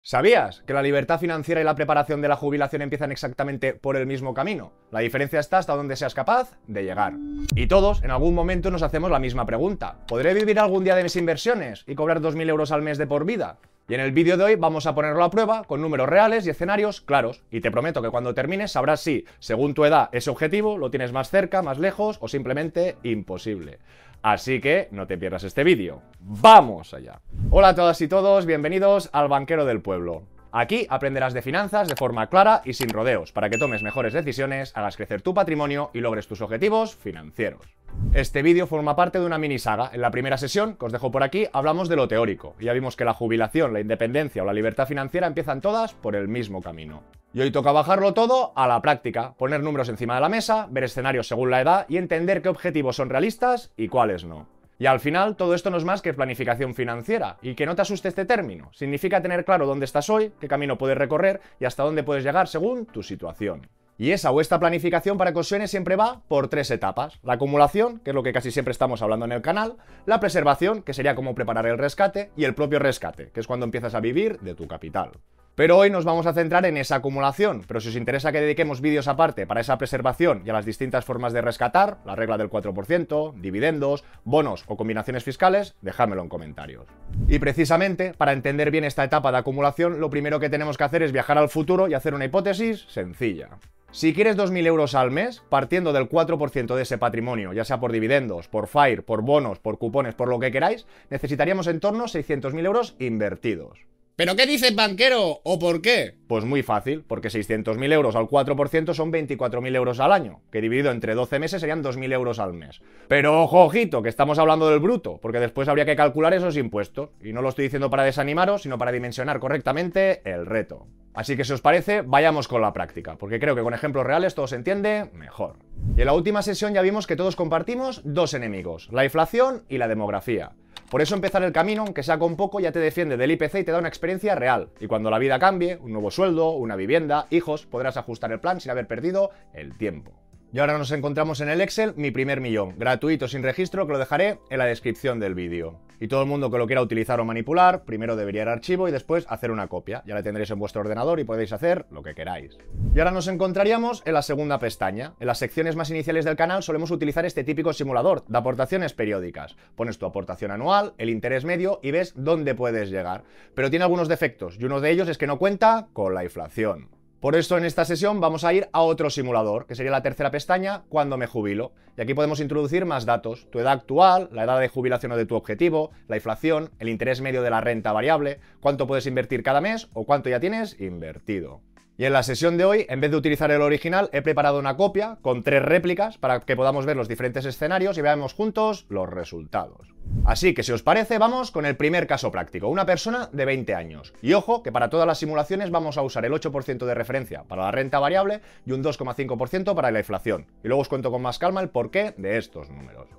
¿Sabías que la libertad financiera y la preparación de la jubilación empiezan exactamente por el mismo camino? La diferencia está hasta donde seas capaz de llegar. Y todos, en algún momento, nos hacemos la misma pregunta. ¿Podré vivir algún día de mis inversiones y cobrar 2.000 euros al mes de por vida? Y en el vídeo de hoy vamos a ponerlo a prueba con números reales y escenarios claros. Y te prometo que cuando termines sabrás si, según tu edad, ese objetivo lo tienes más cerca, más lejos o simplemente imposible. Así que no te pierdas este vídeo. ¡Vamos allá! Hola a todas y todos, bienvenidos al Banquero del Pueblo. Aquí aprenderás de finanzas de forma clara y sin rodeos, para que tomes mejores decisiones, hagas crecer tu patrimonio y logres tus objetivos financieros. Este vídeo forma parte de una mini saga. En la primera sesión, que os dejo por aquí, hablamos de lo teórico. Y ya vimos que la jubilación, la independencia o la libertad financiera empiezan todas por el mismo camino. Y hoy toca bajarlo todo a la práctica, poner números encima de la mesa, ver escenarios según la edad y entender qué objetivos son realistas y cuáles no. Y al final, todo esto no es más que planificación financiera. Y que no te asuste este término. Significa tener claro dónde estás hoy, qué camino puedes recorrer y hasta dónde puedes llegar según tu situación. Y esa o esta planificación, para que os suene, siempre va por tres etapas. La acumulación, que es lo que casi siempre estamos hablando en el canal, la preservación, que sería cómo preparar el rescate, y el propio rescate, que es cuando empiezas a vivir de tu capital. Pero hoy nos vamos a centrar en esa acumulación, pero si os interesa que dediquemos vídeos aparte para esa preservación y a las distintas formas de rescatar, la regla del 4%, dividendos, bonos o combinaciones fiscales, dejádmelo en comentarios. Y precisamente, para entender bien esta etapa de acumulación, lo primero que tenemos que hacer es viajar al futuro y hacer una hipótesis sencilla. Si quieres 2.000 euros al mes, partiendo del 4% de ese patrimonio, ya sea por dividendos, por FIRE, por bonos, por cupones, por lo que queráis, necesitaríamos en torno a 600.000 euros invertidos. ¿Pero qué dices, banquero? ¿O por qué? Pues muy fácil, porque 600.000 euros al 4% son 24.000 euros al año, que dividido entre 12 meses serían 2.000 euros al mes. Pero ojo, ojito, que estamos hablando del bruto, porque después habría que calcular esos impuestos. Y no lo estoy diciendo para desanimaros, sino para dimensionar correctamente el reto. Así que si os parece, vayamos con la práctica, porque creo que con ejemplos reales todo se entiende mejor. Y en la última sesión ya vimos que todos compartimos dos enemigos, la inflación y la demografía. Por eso empezar el camino, aunque sea con poco, ya te defiende del IPC y te da una experiencia real. Y cuando la vida cambie, un nuevo sueldo, una vivienda, hijos, podrás ajustar el plan sin haber perdido el tiempo. Y ahora nos encontramos en el Excel Mi Primer Millón, gratuito sin registro, que lo dejaré en la descripción del vídeo. Y todo el mundo que lo quiera utilizar o manipular, primero debería ir a archivo y después hacer una copia. Ya la tendréis en vuestro ordenador y podéis hacer lo que queráis. Y ahora nos encontraríamos en la segunda pestaña. En las secciones más iniciales del canal solemos utilizar este típico simulador de aportaciones periódicas. Pones tu aportación anual, el interés medio y ves dónde puedes llegar. Pero tiene algunos defectos y uno de ellos es que no cuenta con la inflación. Por eso en esta sesión vamos a ir a otro simulador, que sería la tercera pestaña, cuando me jubilo. Y aquí podemos introducir más datos, tu edad actual, la edad de jubilación o de tu objetivo, la inflación, el interés medio de la renta variable, cuánto puedes invertir cada mes o cuánto ya tienes invertido. Y en la sesión de hoy, en vez de utilizar el original, he preparado una copia con 3 réplicas para que podamos ver los diferentes escenarios y veamos juntos los resultados. Así que si os parece, vamos con el primer caso práctico, una persona de 20 años. Y ojo, que para todas las simulaciones vamos a usar el 8% de referencia para la renta variable y un 2,5% para la inflación. Y luego os cuento con más calma el porqué de estos números.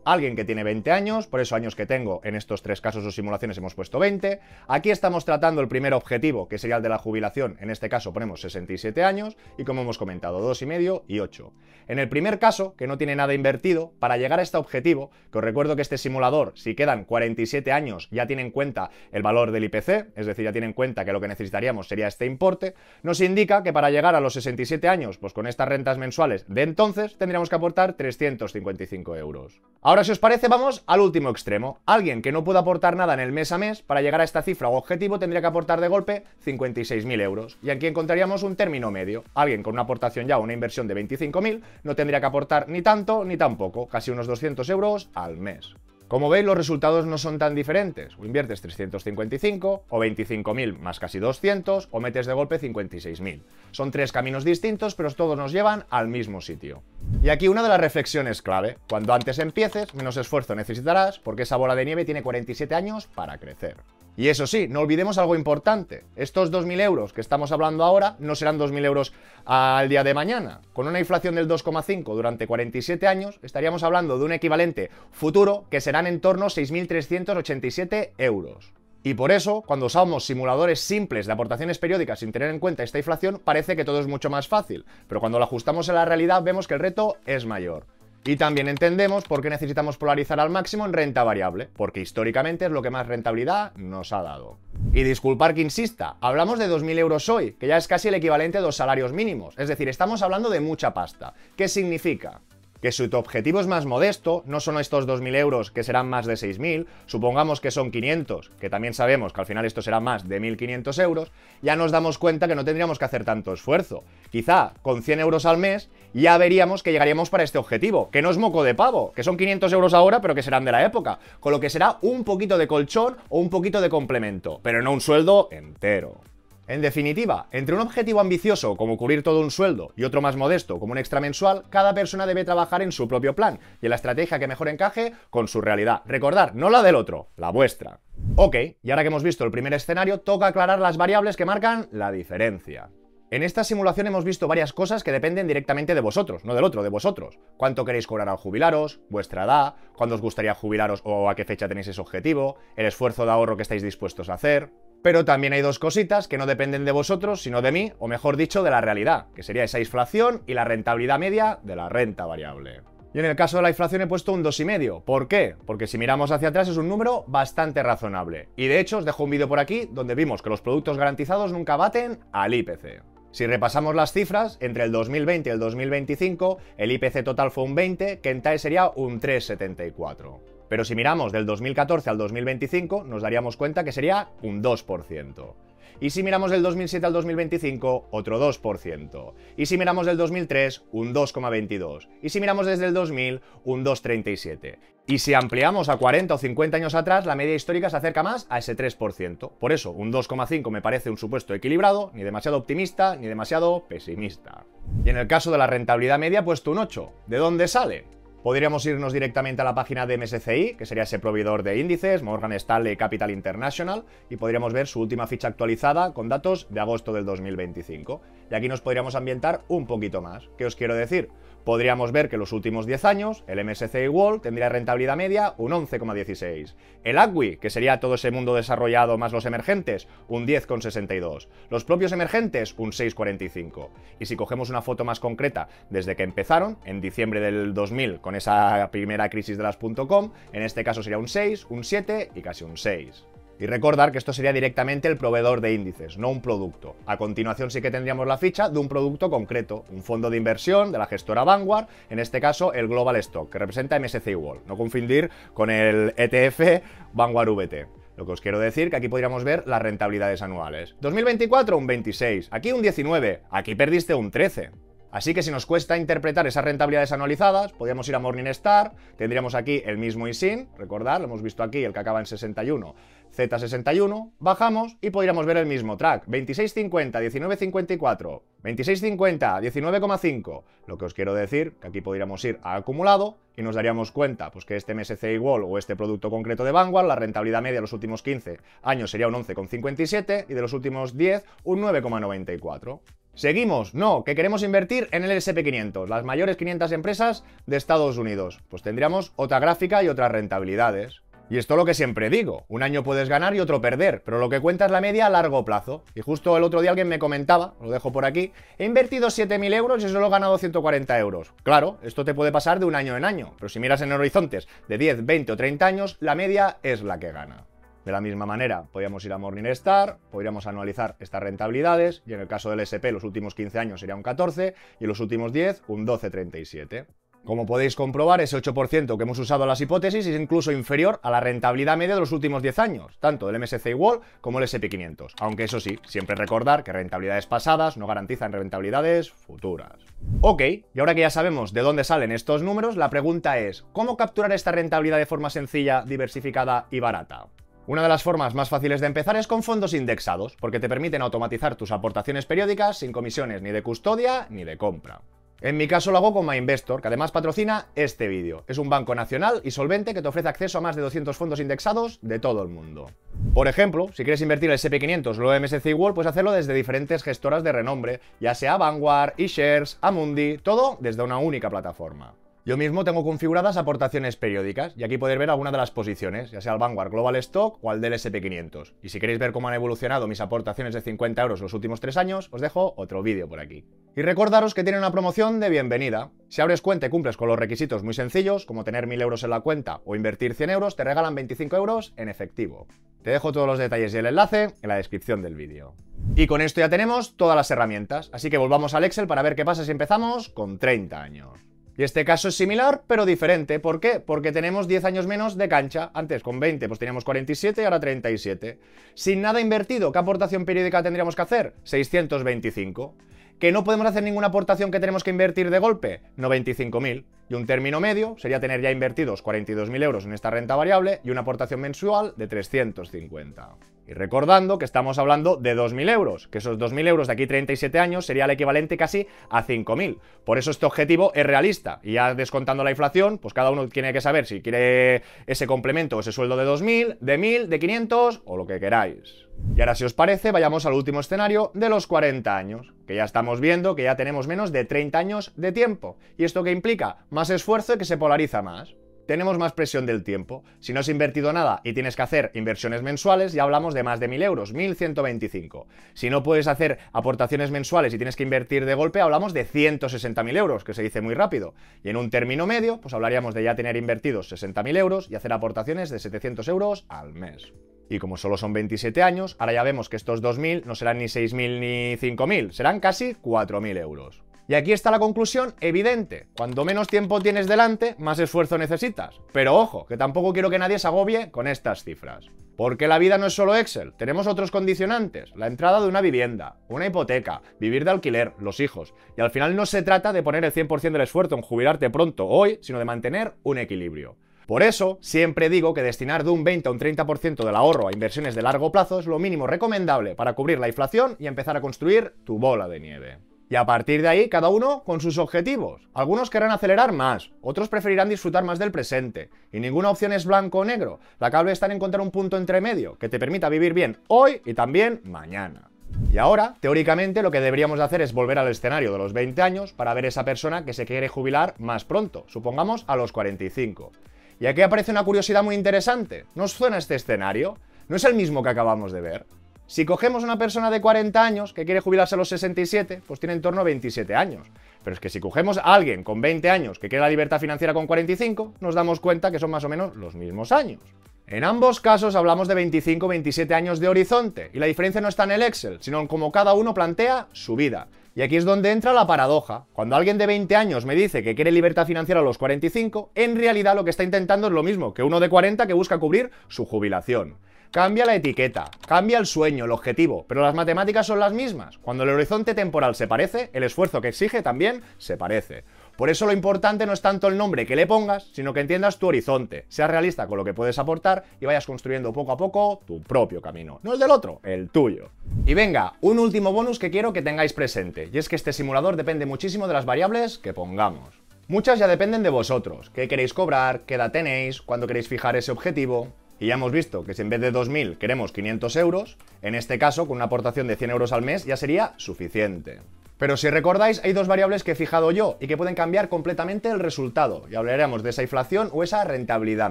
Alguien que tiene 20 años, por eso años que tengo en estos 3 casos o simulaciones hemos puesto 20. Aquí estamos tratando el primer objetivo, que sería el de la jubilación, en este caso ponemos 67 años, y como hemos comentado, 2,5 y 8. En el primer caso, que no tiene nada invertido, para llegar a este objetivo, que os recuerdo que este simulador, si quedan 47 años, ya tiene en cuenta el valor del IPC, es decir, ya tiene en cuenta que lo que necesitaríamos sería este importe, nos indica que para llegar a los 67 años, pues con estas rentas mensuales de entonces, tendríamos que aportar 355 euros. Ahora, si os parece, vamos al último extremo. Alguien que no pueda aportar nada en el mes a mes, para llegar a esta cifra o objetivo tendría que aportar de golpe 56.000 euros. Y aquí encontraríamos un término medio. Alguien con una aportación ya o una inversión de 25.000 no tendría que aportar ni tanto ni tampoco, casi unos 200 euros al mes. Como veis, los resultados no son tan diferentes. O inviertes 355, o 25.000 más casi 200, o metes de golpe 56.000. Son 3 caminos distintos, pero todos nos llevan al mismo sitio. Y aquí una de las reflexiones clave. Cuando antes empieces, menos esfuerzo necesitarás, porque esa bola de nieve tiene 47 años para crecer. Y eso sí, no olvidemos algo importante. Estos 2.000 euros que estamos hablando ahora no serán 2.000 euros al día de mañana. Con una inflación del 2,5 durante 47 años, estaríamos hablando de un equivalente futuro que serán en torno a 6.387 euros. Y por eso, cuando usamos simuladores simples de aportaciones periódicas sin tener en cuenta esta inflación, parece que todo es mucho más fácil. Pero cuando lo ajustamos a la realidad, vemos que el reto es mayor. Y también entendemos por qué necesitamos polarizar al máximo en renta variable, porque históricamente es lo que más rentabilidad nos ha dado. Y disculpar que insista, hablamos de 2.000 euros hoy, que ya es casi el equivalente a 2 salarios mínimos, es decir, estamos hablando de mucha pasta. ¿Qué significa? Que si tu objetivo es más modesto, no son estos 2.000 euros que serán más de 6.000, supongamos que son 500, que también sabemos que al final esto será más de 1.500 euros, ya nos damos cuenta que no tendríamos que hacer tanto esfuerzo. Quizá con 100 euros al mes ya veríamos que llegaríamos para este objetivo, que no es moco de pavo, que son 500 euros ahora pero que serán de la época, con lo que será un poquito de colchón o un poquito de complemento, pero no un sueldo entero. En definitiva, entre un objetivo ambicioso como cubrir todo un sueldo y otro más modesto como un extra mensual, cada persona debe trabajar en su propio plan y en la estrategia que mejor encaje con su realidad. Recordar, no la del otro, la vuestra. Ok, y ahora que hemos visto el primer escenario, toca aclarar las variables que marcan la diferencia. En esta simulación hemos visto varias cosas que dependen directamente de vosotros, no del otro, de vosotros. Cuánto queréis cobrar al jubilaros, vuestra edad, cuándo os gustaría jubilaros o a qué fecha tenéis ese objetivo, el esfuerzo de ahorro que estáis dispuestos a hacer. Pero también hay dos cositas que no dependen de vosotros, sino de mí, o mejor dicho, de la realidad, que sería esa inflación y la rentabilidad media de la renta variable. Y en el caso de la inflación he puesto un 2,5. ¿Por qué? Porque si miramos hacia atrás es un número bastante razonable. Y de hecho os dejo un vídeo por aquí donde vimos que los productos garantizados nunca baten al IPC. Si repasamos las cifras, entre el 2020 y el 2025, el IPC total fue un 20, que en TAE sería un 3,74. Pero si miramos del 2014 al 2025, nos daríamos cuenta que sería un 2%. Y si miramos del 2007 al 2025, otro 2%. Y si miramos del 2003, un 2,22. Y si miramos desde el 2000, un 2,37. Y si ampliamos a 40 o 50 años atrás, la media histórica se acerca más a ese 3%. Por eso, un 2,5 me parece un supuesto equilibrado, ni demasiado optimista, ni demasiado pesimista. Y en el caso de la rentabilidad media, he puesto un 8. ¿De dónde sale? Podríamos irnos directamente a la página de MSCI, que sería ese proveedor de índices, Morgan Stanley Capital International, y podríamos ver su última ficha actualizada con datos de agosto del 2025. Y aquí nos podríamos ambientar un poquito más. ¿Qué os quiero decir? Podríamos ver que en los últimos 10 años el MSCI World tendría rentabilidad media un 11,16. El ACWI, que sería todo ese mundo desarrollado más los emergentes, un 10,62. Los propios emergentes, un 6,45. Y si cogemos una foto más concreta desde que empezaron, en diciembre del 2000, con esa primera crisis de las .com, en este caso sería un 6, un 7 y casi un 6. Y recordar que esto sería directamente el proveedor de índices, no un producto. A continuación sí que tendríamos la ficha de un producto concreto, un fondo de inversión de la gestora Vanguard, en este caso el Global Stock, que representa MSCI World. No confundir con el ETF Vanguard VT. Lo que os quiero decir que aquí podríamos ver las rentabilidades anuales. 2024 un 26, aquí un 19, aquí perdiste un 13. Así que si nos cuesta interpretar esas rentabilidades anualizadas, podríamos ir a Morningstar, tendríamos aquí el mismo ISIN, recordad, lo hemos visto aquí, el que acaba en 61, Z61, bajamos y podríamos ver el mismo track, 26,50, 19,54, 26,50, 19,5. Lo que os quiero decir, que aquí podríamos ir a acumulado y nos daríamos cuenta pues que este MSCI World o este producto concreto de Vanguard, la rentabilidad media de los últimos 15 años sería un 11,57 y de los últimos 10 un 9,94. ¿Seguimos? No, que queremos invertir en el S&P 500, las mayores 500 empresas de Estados Unidos. Pues tendríamos otra gráfica y otras rentabilidades. Y esto es lo que siempre digo, un año puedes ganar y otro perder, pero lo que cuenta es la media a largo plazo. Y justo el otro día alguien me comentaba, lo dejo por aquí, he invertido 7.000 euros y solo he ganado 140 euros. Claro, esto te puede pasar de un año en año, pero si miras en horizontes de 10, 20 o 30 años, la media es la que gana. De la misma manera, podríamos ir a Morningstar, podríamos anualizar estas rentabilidades, y en el caso del S&P los últimos 15 años sería un 14, y en los últimos 10 un 12,37. Como podéis comprobar, ese 8% que hemos usado en las hipótesis es incluso inferior a la rentabilidad media de los últimos 10 años, tanto del MSCI World como el S&P 500. Aunque eso sí, siempre recordar que rentabilidades pasadas no garantizan rentabilidades futuras. Ok, y ahora que ya sabemos de dónde salen estos números, la pregunta es, ¿cómo capturar esta rentabilidad de forma sencilla, diversificada y barata? Una de las formas más fáciles de empezar es con fondos indexados, porque te permiten automatizar tus aportaciones periódicas sin comisiones ni de custodia ni de compra. En mi caso lo hago con MyInvestor, que además patrocina este vídeo. Es un banco nacional y solvente que te ofrece acceso a más de 200 fondos indexados de todo el mundo. Por ejemplo, si quieres invertir el S&P 500 o el MSCI World, puedes hacerlo desde diferentes gestoras de renombre, ya sea Vanguard, eShares, Amundi, todo desde una única plataforma. Yo mismo tengo configuradas aportaciones periódicas y aquí podéis ver alguna de las posiciones, ya sea al Vanguard Global Stock o al del S&P 500. Y si queréis ver cómo han evolucionado mis aportaciones de 50 euros los últimos 3 años, os dejo otro vídeo por aquí. Y recordaros que tiene una promoción de bienvenida. Si abres cuenta y cumples con los requisitos muy sencillos, como tener 1000 euros en la cuenta o invertir 100 euros, te regalan 25 euros en efectivo. Te dejo todos los detalles y el enlace en la descripción del vídeo. Y con esto ya tenemos todas las herramientas, así que volvamos al Excel para ver qué pasa si empezamos con 30 años. Y este caso es similar, pero diferente. ¿Por qué? Porque tenemos 10 años menos de cancha. Antes, con 20, pues teníamos 47 y ahora 37. Sin nada invertido, ¿qué aportación periódica tendríamos que hacer? 625. ¿Que no podemos hacer ninguna aportación que tenemos que invertir de golpe? 95.000. Y un término medio sería tener ya invertidos 42.000 euros en esta renta variable y una aportación mensual de 350. Y recordando que estamos hablando de 2.000 euros, que esos 2.000 euros de aquí 37 años sería el equivalente casi a 5.000. Por eso este objetivo es realista. Y ya descontando la inflación, pues cada uno tiene que saber si quiere ese complemento o ese sueldo de 2.000, de 1.000, de 500 o lo que queráis. Y ahora, si os parece, vayamos al último escenario de los 40 años, que ya estamos viendo que ya tenemos menos de 30 años de tiempo. ¿Y esto qué implica? Más esfuerzo y que se polariza más. Tenemos más presión del tiempo. Si no has invertido nada y tienes que hacer inversiones mensuales, ya hablamos de más de 1.000 euros, 1.125. Si no puedes hacer aportaciones mensuales y tienes que invertir de golpe, hablamos de 160.000 euros, que se dice muy rápido. Y en un término medio, pues hablaríamos de ya tener invertidos 60.000 euros y hacer aportaciones de 700 euros al mes. Y como solo son 27 años, ahora ya vemos que estos 2.000 no serán ni 6.000 ni 5.000, serán casi 4.000 euros. Y aquí está la conclusión evidente. Cuanto menos tiempo tienes delante, más esfuerzo necesitas. Pero ojo, que tampoco quiero que nadie se agobie con estas cifras. Porque la vida no es solo Excel, tenemos otros condicionantes. La entrada de una vivienda, una hipoteca, vivir de alquiler, los hijos. Y al final no se trata de poner el 100% del esfuerzo en jubilarte pronto hoy, sino de mantener un equilibrio. Por eso, siempre digo que destinar de un 20 a un 30% del ahorro a inversiones de largo plazo es lo mínimo recomendable para cubrir la inflación y empezar a construir tu bola de nieve. Y a partir de ahí, cada uno con sus objetivos. Algunos querrán acelerar más, otros preferirán disfrutar más del presente. Y ninguna opción es blanco o negro. La clave está en encontrar un punto entre medio que te permita vivir bien hoy y también mañana. Y ahora, teóricamente, lo que deberíamos de hacer es volver al escenario de los 20 años para ver esa persona que se quiere jubilar más pronto, supongamos a los 45. Y aquí aparece una curiosidad muy interesante. ¿No os suena este escenario? ¿No es el mismo que acabamos de ver? Si cogemos una persona de 40 años que quiere jubilarse a los 67, pues tiene en torno a 27 años. Pero es que si cogemos a alguien con 20 años que quiere la libertad financiera con 45, nos damos cuenta que son más o menos los mismos años. En ambos casos hablamos de 25 o 27 años de horizonte, y la diferencia no está en el Excel, sino en cómo cada uno plantea su vida. Y aquí es donde entra la paradoja. Cuando alguien de 20 años me dice que quiere libertad financiera a los 45, en realidad lo que está intentando es lo mismo que uno de 40 que busca cubrir su jubilación. Cambia la etiqueta, cambia el sueño, el objetivo, pero las matemáticas son las mismas. Cuando el horizonte temporal se parece, el esfuerzo que exige también se parece. Por eso lo importante no es tanto el nombre que le pongas, sino que entiendas tu horizonte, seas realista con lo que puedes aportar y vayas construyendo poco a poco tu propio camino. No el del otro, el tuyo. Y venga, un último bonus que quiero que tengáis presente, y es que este simulador depende muchísimo de las variables que pongamos. Muchas ya dependen de vosotros, qué queréis cobrar, qué edad tenéis, cuándo queréis fijar ese objetivo. Y ya hemos visto que si en vez de 2.000 queremos 500 euros, en este caso con una aportación de 100 euros al mes ya sería suficiente. Pero si recordáis, hay dos variables que he fijado yo y que pueden cambiar completamente el resultado, y hablaremos de esa inflación o esa rentabilidad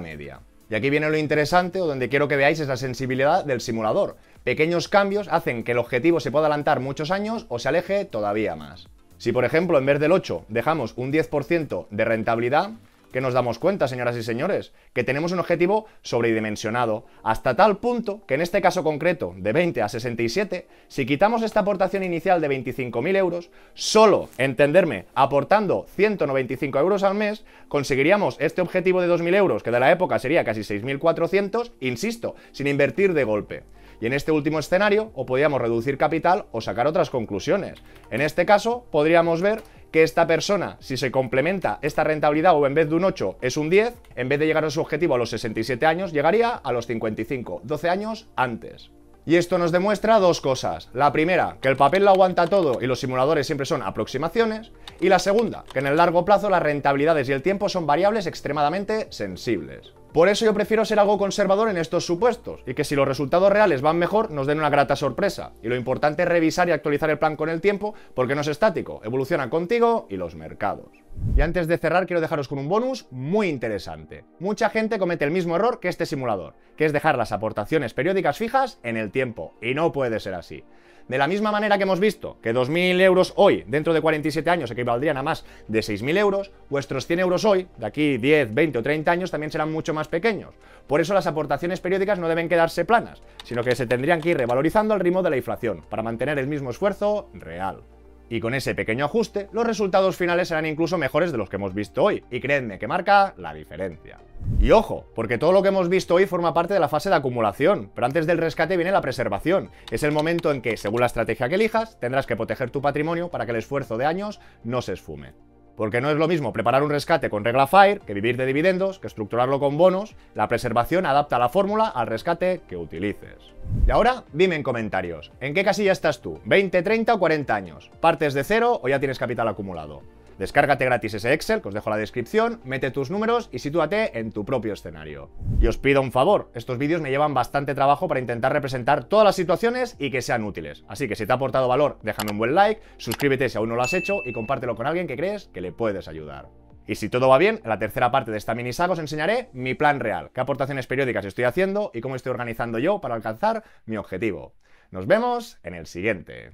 media. Y aquí viene lo interesante, o donde quiero que veáis es la sensibilidad del simulador. Pequeños cambios hacen que el objetivo se pueda adelantar muchos años o se aleje todavía más. Si por ejemplo en vez del 8 dejamos un 10% de rentabilidad, ¿qué nos damos cuenta, señoras y señores? Que tenemos un objetivo sobredimensionado, hasta tal punto que en este caso concreto, de 20 a 67, si quitamos esta aportación inicial de 25.000 euros, solo, entenderme, aportando 195 euros al mes, conseguiríamos este objetivo de 2.000 euros, que de la época sería casi 6.400, insisto, sin invertir de golpe. Y en este último escenario, o podríamos reducir capital o sacar otras conclusiones. En este caso, podríamos ver que esta persona, si se complementa esta rentabilidad o en vez de un 8 es un 10, en vez de llegar a su objetivo a los 67 años, llegaría a los 55, 12 años antes. Y esto nos demuestra dos cosas. La primera, que el papel lo aguanta todo y los simuladores siempre son aproximaciones. Y la segunda, que en el largo plazo las rentabilidades y el tiempo son variables extremadamente sensibles. Por eso yo prefiero ser algo conservador en estos supuestos, y que si los resultados reales van mejor, nos den una grata sorpresa. Y lo importante es revisar y actualizar el plan con el tiempo, porque no es estático, evoluciona contigo y los mercados. Y antes de cerrar, quiero dejaros con un bonus muy interesante. Mucha gente comete el mismo error que este simulador, que es dejar las aportaciones periódicas fijas en el tiempo, y no puede ser así. De la misma manera que hemos visto que 2.000 euros hoy, dentro de 47 años, equivaldrían a más de 6.000 euros, vuestros 100 euros hoy, de aquí 10, 20 o 30 años, también serán mucho más pequeños. Por eso las aportaciones periódicas no deben quedarse planas, sino que se tendrían que ir revalorizando al ritmo de la inflación, para mantener el mismo esfuerzo real. Y con ese pequeño ajuste, los resultados finales serán incluso mejores de los que hemos visto hoy, y creedme que marca la diferencia. Y ojo, porque todo lo que hemos visto hoy forma parte de la fase de acumulación, pero antes del rescate viene la preservación. Es el momento en que, según la estrategia que elijas, tendrás que proteger tu patrimonio para que el esfuerzo de años no se esfume. Porque no es lo mismo preparar un rescate con regla FIRE que vivir de dividendos, que estructurarlo con bonos. La preservación adapta la fórmula al rescate que utilices. Y ahora, dime en comentarios, ¿en qué casilla estás tú? ¿20, 30 o 40 años? ¿Partes de cero o ya tienes capital acumulado? Descárgate gratis ese Excel, que os dejo en la descripción, mete tus números y sitúate en tu propio escenario. Y os pido un favor, estos vídeos me llevan bastante trabajo para intentar representar todas las situaciones y que sean útiles. Así que si te ha aportado valor, déjame un buen like, suscríbete si aún no lo has hecho y compártelo con alguien que crees que le puedes ayudar. Y si todo va bien, en la tercera parte de esta mini saga os enseñaré mi plan real, qué aportaciones periódicas estoy haciendo y cómo estoy organizando yo para alcanzar mi objetivo. Nos vemos en el siguiente.